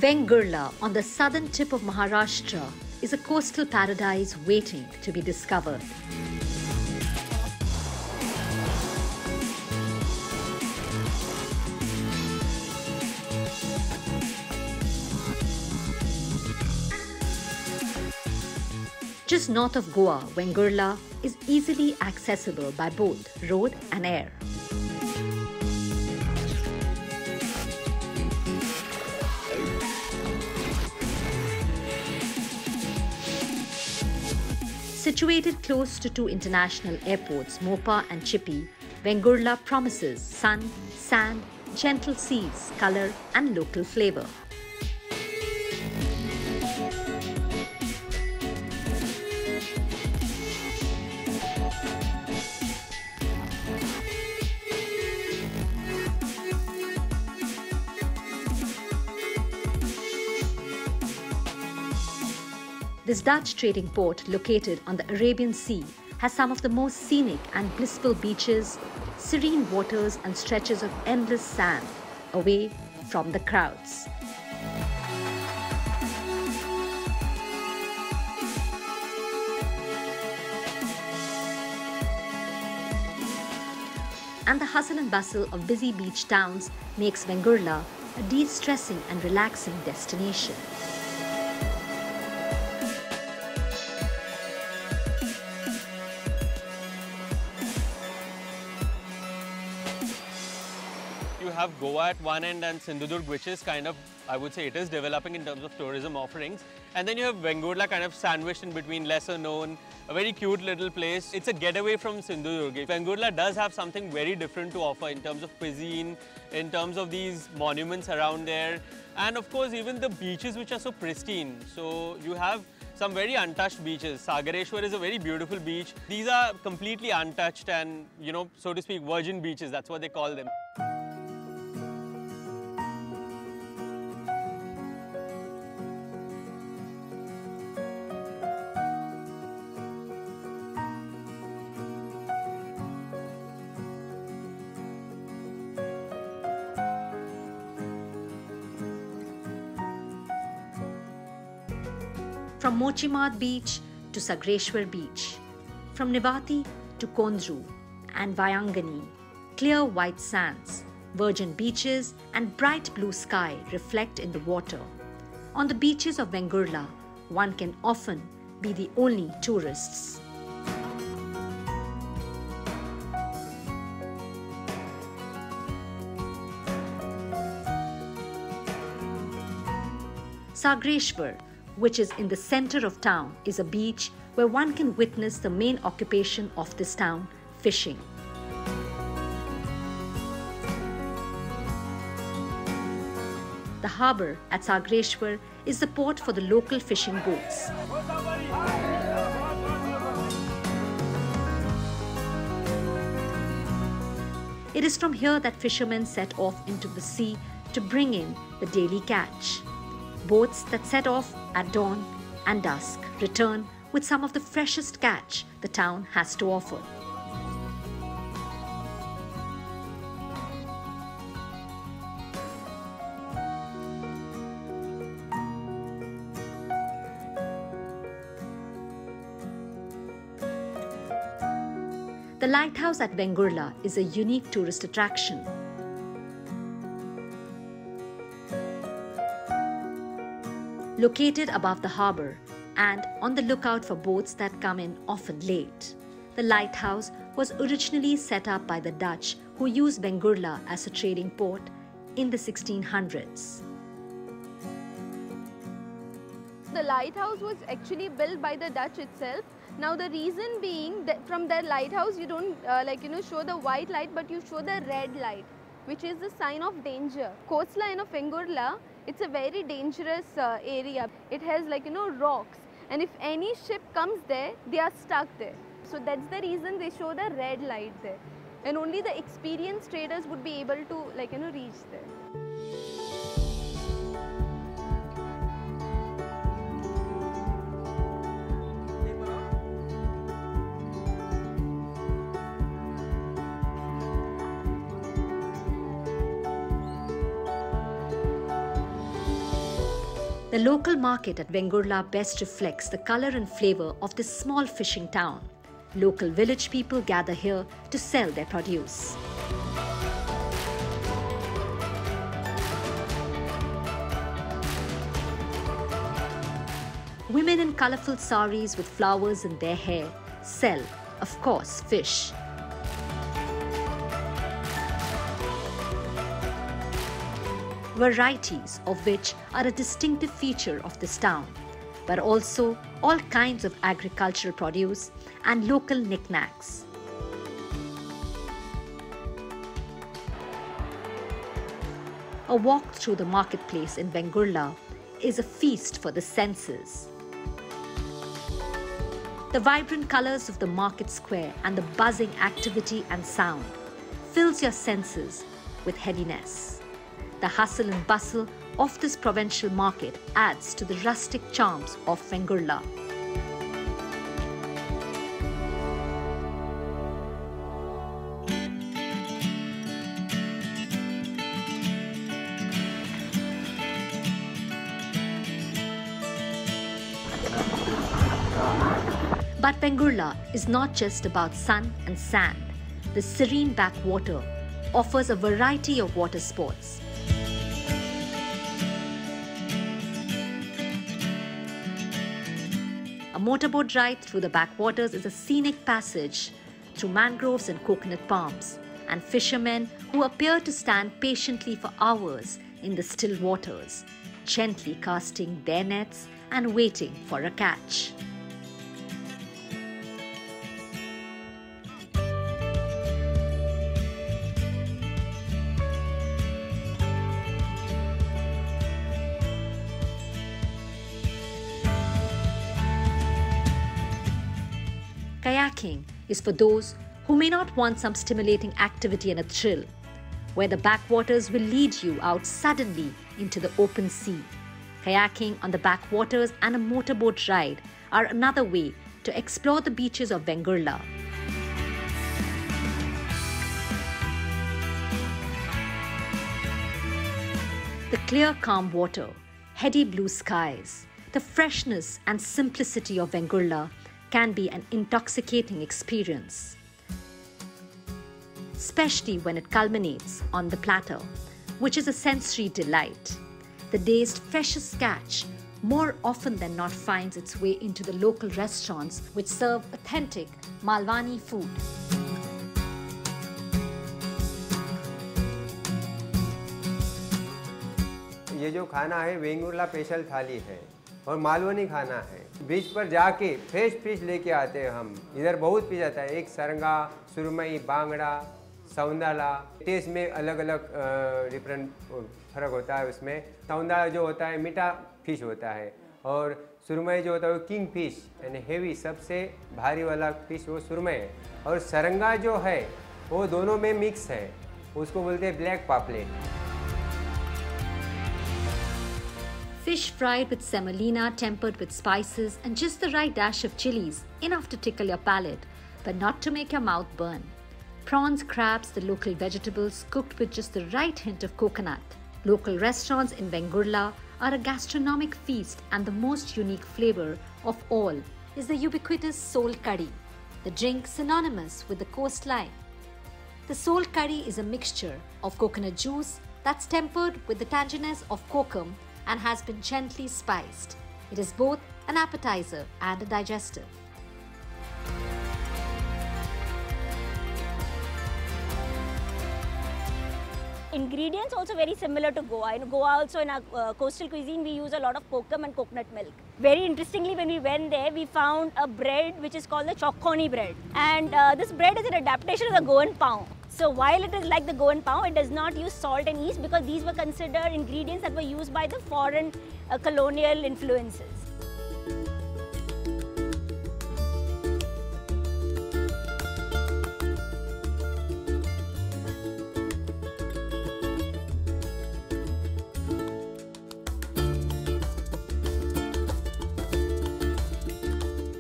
Vengurla, on the southern tip of Maharashtra, is a coastal paradise waiting to be discovered. Just north of Goa, Vengurla is easily accessible by both road and air. Situated close to two international airports, Mopa and Chippy, Vengurla promises sun, sand, gentle seas, color and local flavor. This Dutch trading port, located on the Arabian Sea, has some of the most scenic and blissful beaches, serene waters and stretches of endless sand, away from the crowds. And the hustle and bustle of busy beach towns makes Vengurla a de-stressing and relaxing destination. You have Goa at one end and Sindhudurg, which is kind of, I would say it is developing in terms of tourism offerings. And then you have Vengurla kind of sandwiched in between, lesser known, a very cute little place. It's a getaway from Sindhudurg. Vengurla does have something very different to offer in terms of cuisine, in terms of these monuments around there. And of course, even the beaches which are so pristine. So you have some very untouched beaches. Sagareshwar is a very beautiful beach. These are completely untouched and, you know, so to speak, virgin beaches. That's what they call them. From Mochimad Beach to Sagareshwar Beach, from Nivati to Kondru and Vayangani, clear white sands, virgin beaches and bright blue sky reflect in the water. On the beaches of Vengurla, one can often be the only tourists. Sagareshwar, which is in the center of town, is a beach where one can witness the main occupation of this town, fishing. The harbour at Sagareshwar is the port for the local fishing boats. It is from here that fishermen set off into the sea to bring in the daily catch. Boats that set off at dawn and dusk return with some of the freshest catch the town has to offer. The lighthouse at Vengurla is a unique tourist attraction. Located above the harbour and on the lookout for boats that come in often late, the lighthouse was originally set up by the Dutch who used Vengurla as a trading port in the 1600s. The lighthouse was actually built by the Dutch itself. Now the reason being that from their lighthouse you don't show the white light, but you show the red light, which is the sign of danger. Coastline of Vengurla, it's a very dangerous area. It has rocks, and if any ship comes there, they are stuck there. So that's the reason they show the red light there, and only the experienced traders would be able to reach there. The local market at Vengurla best reflects the color and flavor of this small fishing town. Local village people gather here to sell their produce. Women in colorful saris with flowers in their hair sell, of course, fish. Varieties of which are a distinctive feature of this town, but also all kinds of agricultural produce and local knickknacks. A walk through the marketplace in Vengurla is a feast for the senses. The vibrant colors of the market square and the buzzing activity and sound fills your senses with headiness. The hustle and bustle of this provincial market adds to the rustic charms of Vengurla. But Vengurla is not just about sun and sand. The serene backwater offers a variety of water sports. A motorboat ride through the backwaters is a scenic passage through mangroves and coconut palms, and fishermen who appear to stand patiently for hours in the still waters, gently casting their nets and waiting for a catch. Kayaking is for those who may not want some stimulating activity and a thrill, where the backwaters will lead you out suddenly into the open sea. Kayaking on the backwaters and a motorboat ride are another way to explore the beaches of Vengurla. The clear, calm water, heady blue skies, the freshness and simplicity of Vengurla can be an intoxicating experience, especially when it culminates on the platter, which is a sensory delight. The day's freshest catch more often than not finds its way into the local restaurants which serve authentic Malwani food. ये जो खाना है Vengurla special थाली है और मालवनी खाना है। बीच पर जाके फ्रेश फिश लेके आते हैं हम। इधर बहुत फिश आता है, एक सरंगा, सुरमई, बांगड़ा, सौंदाला। टेस्ट में अलग अलग डिफरेंट फर्क होता है उसमें। सौंदाला जो होता है मीठा फिश होता है और सुरमई जो होता है वो किंग फिश यानी हेवी, सबसे भारी वाला फिश वो सुरमई है। और सरंगा जो है वो दोनों में मिक्स है, उसको बोलते हैं ब्लैक पापलेट। Fish fried with semolina tempered with spices and just the right dash of chilies, enough to tickle your palate, but not to make your mouth burn. Prawns, crabs, the local vegetables cooked with just the right hint of coconut. Local restaurants in Vengurla are a gastronomic feast, and the most unique flavor of all is the ubiquitous soul curry, the drink synonymous with the coastline. The soul curry is a mixture of coconut juice that's tempered with the tanginess of kokum and has been gently spiced. It is both an appetizer and a digestive. Ingredients also very similar to Goa. In Goa also in our coastal cuisine we use a lot of kokum and coconut milk. Very interestingly, when we went there we found a bread which is called the konkani bread, and this bread is an adaptation of the Goan pav. So while it is like the Goan pav, it does not use salt and yeast because these were considered ingredients that were used by the foreign colonial influences.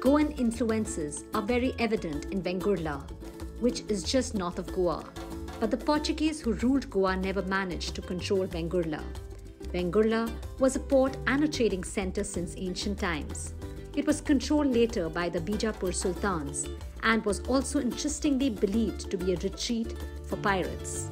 Goan influences are very evident in Vengurla, which is just north of Goa. But the Portuguese who ruled Goa never managed to control Vengurla. Vengurla was a port and a trading center since ancient times. It was controlled later by the Bijapur Sultans and was also interestingly believed to be a retreat for pirates.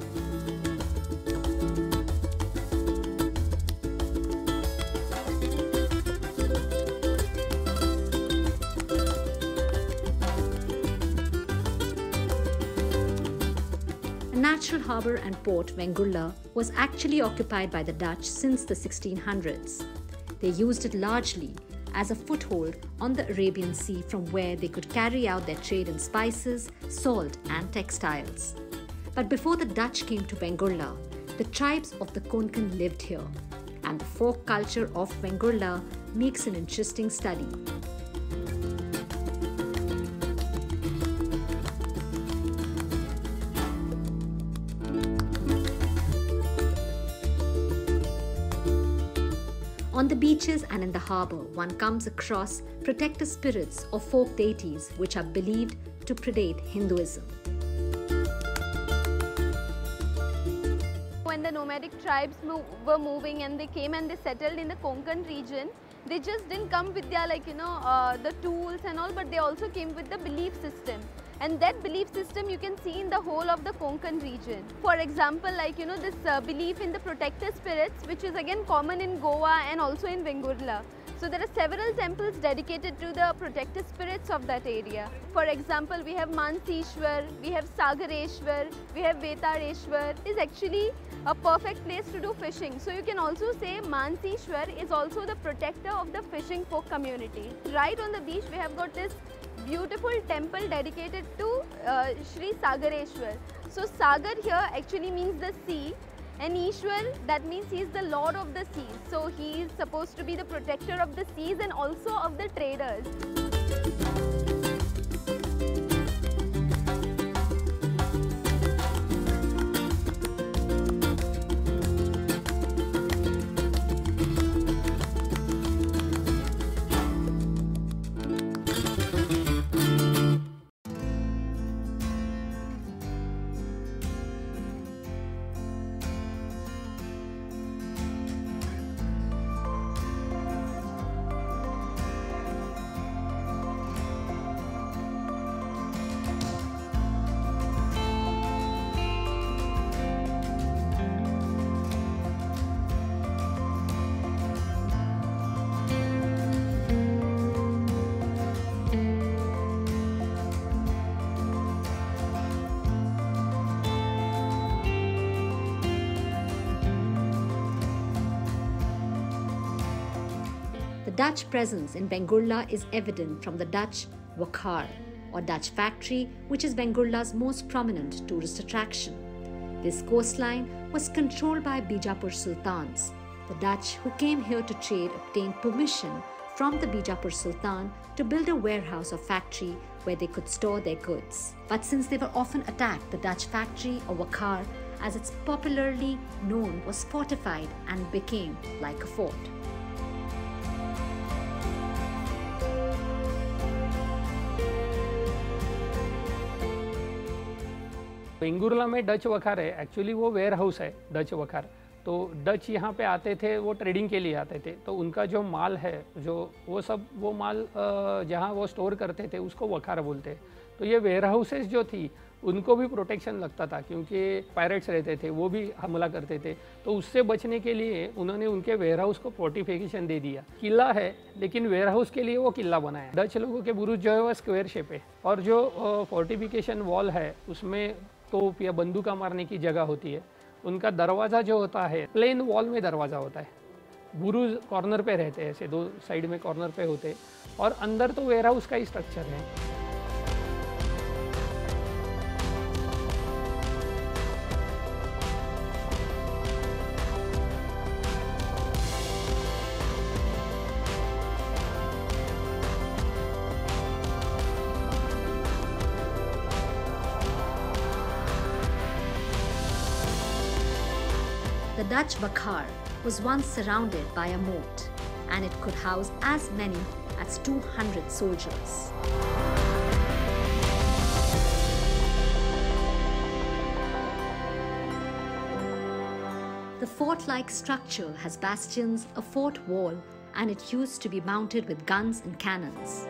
A natural harbour and port, Vengurla, was actually occupied by the Dutch since the 1600s. They used it largely as a foothold on the Arabian Sea from where they could carry out their trade in spices, salt and textiles. But before the Dutch came to Vengurla, the tribes of the Konkan lived here, and the folk culture of Vengurla makes an interesting study. On the beaches and in the harbour, one comes across protector spirits or folk deities which are believed to predate Hinduism. When the nomadic tribes were moving and they came and they settled in the Konkan region, they just didn't come with their the tools and all, but they also came with the belief system. And that belief system you can see in the whole of the Konkan region. For example, this belief in the protector spirits, which is again common in Goa and also in Vengurla. So there are several temples dedicated to the protector spirits of that area. For example, we have Mansishwar, we have Sagareshwar, we have Vetareshwar. Is actually a perfect place to do fishing. So you can also say Mansishwar is also the protector of the fishing folk community. Right on the beach we have got this beautiful temple dedicated to Shri Sagareshwar. So Sagar here actually means the sea, and Ishwar, that means he is the lord of the seas. So he is supposed to be the protector of the seas and also of the traders. The Dutch presence in Bengurla is evident from the Dutch Wakhar, or Dutch factory, which is Bengurla's most prominent tourist attraction. This coastline was controlled by Bijapur Sultans. The Dutch who came here to trade obtained permission from the Bijapur Sultan to build a warehouse or factory where they could store their goods. But since they were often attacked, the Dutch factory, or Wakhar, as it's popularly known, was fortified and became like a fort. Vengurla में Dutch Waqar है, actually वो ware house है Dutch Waqar. तो Dutch यहाँ पे आते थे, वो ट्रेडिंग के लिए आते थे, तो उनका जो माल है वो माल जहाँ वो स्टोर करते थे उसको वखार बोलते हैं। तो ये वेयर हाउसेस जो थी उनको भी प्रोटेक्शन लगता था, क्योंकि पायरेट्स रहते थे, वो भी हमला करते थे। तो उससे बचने के लिए उन्होंने उनके वेयर हाउस को फोर्टिफिकेशन दे दिया। किला है लेकिन वेयर हाउस के लिए वो किला बनाया। डच लोगों के बुरुज जो है वो स्क्वायर शेप है, और जो फोर्टिफिकेशन वॉल है उसमें तोप या बंदूका मारने की जगह होती है। उनका दरवाज़ा जो होता है प्लेन वॉल में दरवाज़ा होता है, बुरुज कॉर्नर पे रहते हैं, ऐसे दो साइड में कॉर्नर पे होते हैं, और अंदर तो वेयर हाउस का ही स्ट्रक्चर है। The Dutch Wakhar was once surrounded by a moat, and it could house as many as 200 soldiers. The fort-like structure has bastions, a fort wall, and it used to be mounted with guns and cannons.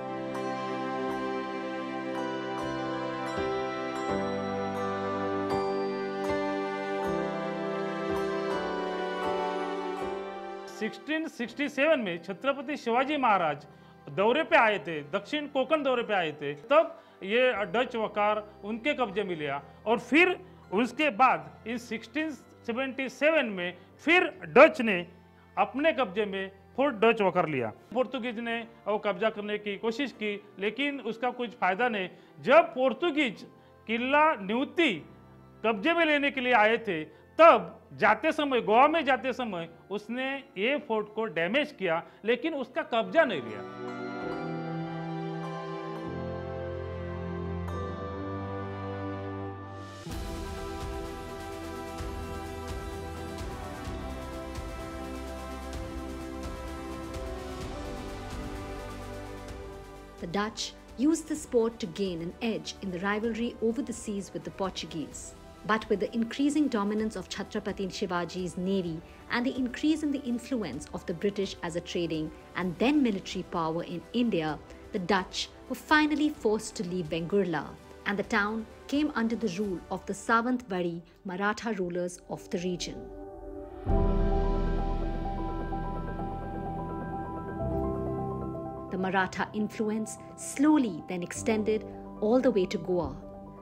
Sixteen 67 में छत्रपति शिवाजी महाराज दौरे पे आए थे, दक्षिण कोंकण दौरे पे आए थे, तब ये डच वकार उनके कब्जे में लिया और फिर उसके बाद इन 1677 में फिर डच ने अपने कब्जे में फोर्ट डच वकार लिया। पोर्तुगीज ने वो कब्जा करने की कोशिश की, लेकिन उसका कुछ फायदा नहीं। जब पोर्तुगीज किला न्यूती कब्जे में लेने के लिए आए थे, तब जाते समय, गोवा में जाते समय उसने ये फोर्ट को डैमेज किया, लेकिन उसका कब्जा नहीं लिया। The Dutch used the sport to gain an edge in the rivalry over the seas with the Portuguese. But with the increasing dominance of Chhatrapati Shivaji's navy and the increase in the influence of the British as a trading and then military power in India, the Dutch were finally forced to leave Vengurla, and the town came under the rule of the Savantvari Maratha rulers of the region. The Maratha influence slowly then extended all the way to Goa.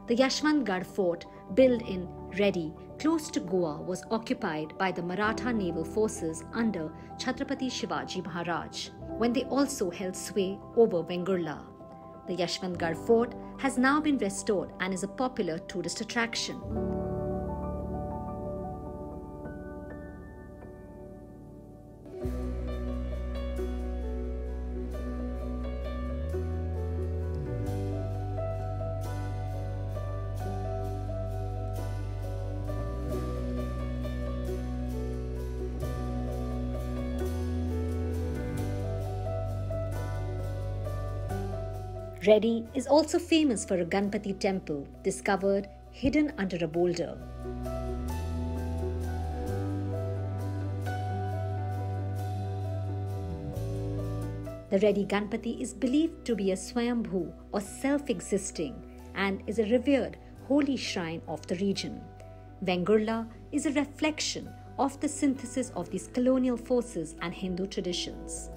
The Yashwantgarh fort, built in Reddy, close to Goa, was occupied by the Maratha naval forces under Chhatrapati Shivaji Maharaj, when they also held sway over Vengurla. The Yashwantgarh fort has now been restored and is a popular tourist attraction. Reddy is also famous for a Ganpati Temple discovered hidden under a boulder. The Reddy Ganpathi is believed to be a Swayambhu or self-existing and is a revered holy shrine of the region. Vengurla is a reflection of the synthesis of these colonial forces and Hindu traditions.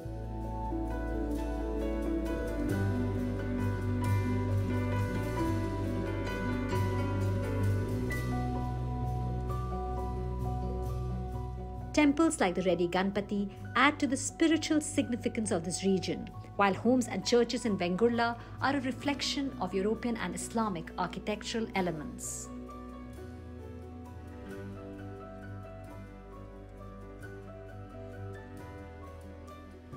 Temples like the Reddy Ganpathi add to the spiritual significance of this region, while homes and churches in Vengurla are a reflection of European and Islamic architectural elements.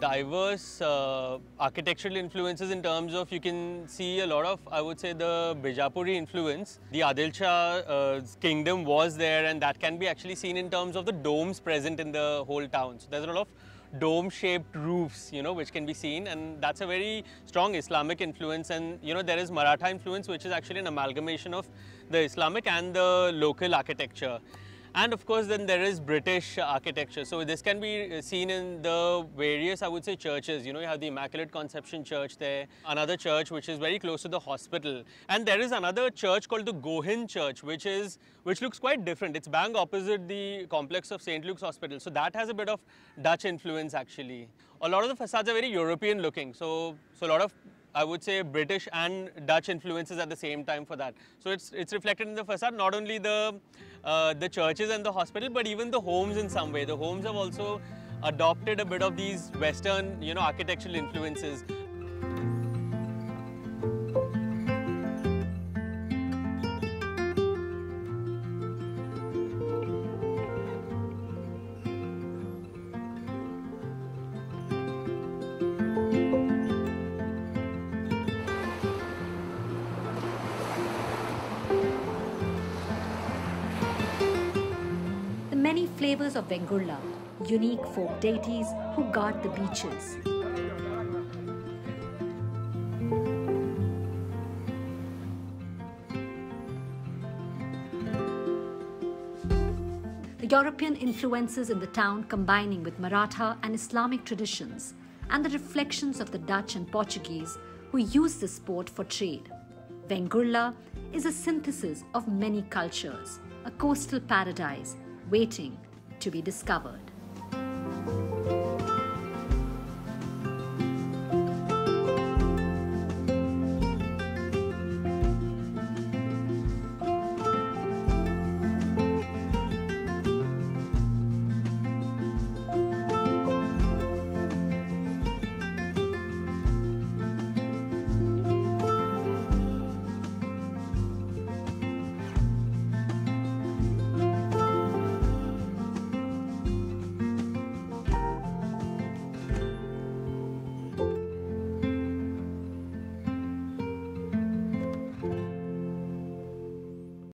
Diverse architectural influences in terms of, you can see a lot of, I would say, the Bijapuri influence. The Adil Shah's kingdom was there, and that can be actually seen in terms of the domes present in the whole town. So there's a lot of dome-shaped roofs, which can be seen, and that's a very strong Islamic influence. And there is Maratha influence, which is actually an amalgamation of the Islamic and the local architecture. And of course, then there is British architecture. So this can be seen in the various, I would say, churches. You have the Immaculate Conception Church there, another church which is very close to the hospital. And there is another church called the Gohind Church, which looks quite different. It's bang opposite the complex of St. Luke's Hospital. So that has a bit of Dutch influence actually. A lot of the facades are very European looking. So a lot of, I would say, British and Dutch influences at the same time for that. So it's reflected in the facade, not only the churches and the hospital, but even the homes in some way. The homes have also adopted a bit of these Western, architectural influences. Many flavors of Vengurla, unique folk deities who guard the beaches. The European influences in the town combining with Maratha and Islamic traditions, and the reflections of the Dutch and Portuguese who used this port for trade. Vengurla is a synthesis of many cultures, a coastal paradise waiting to be discovered.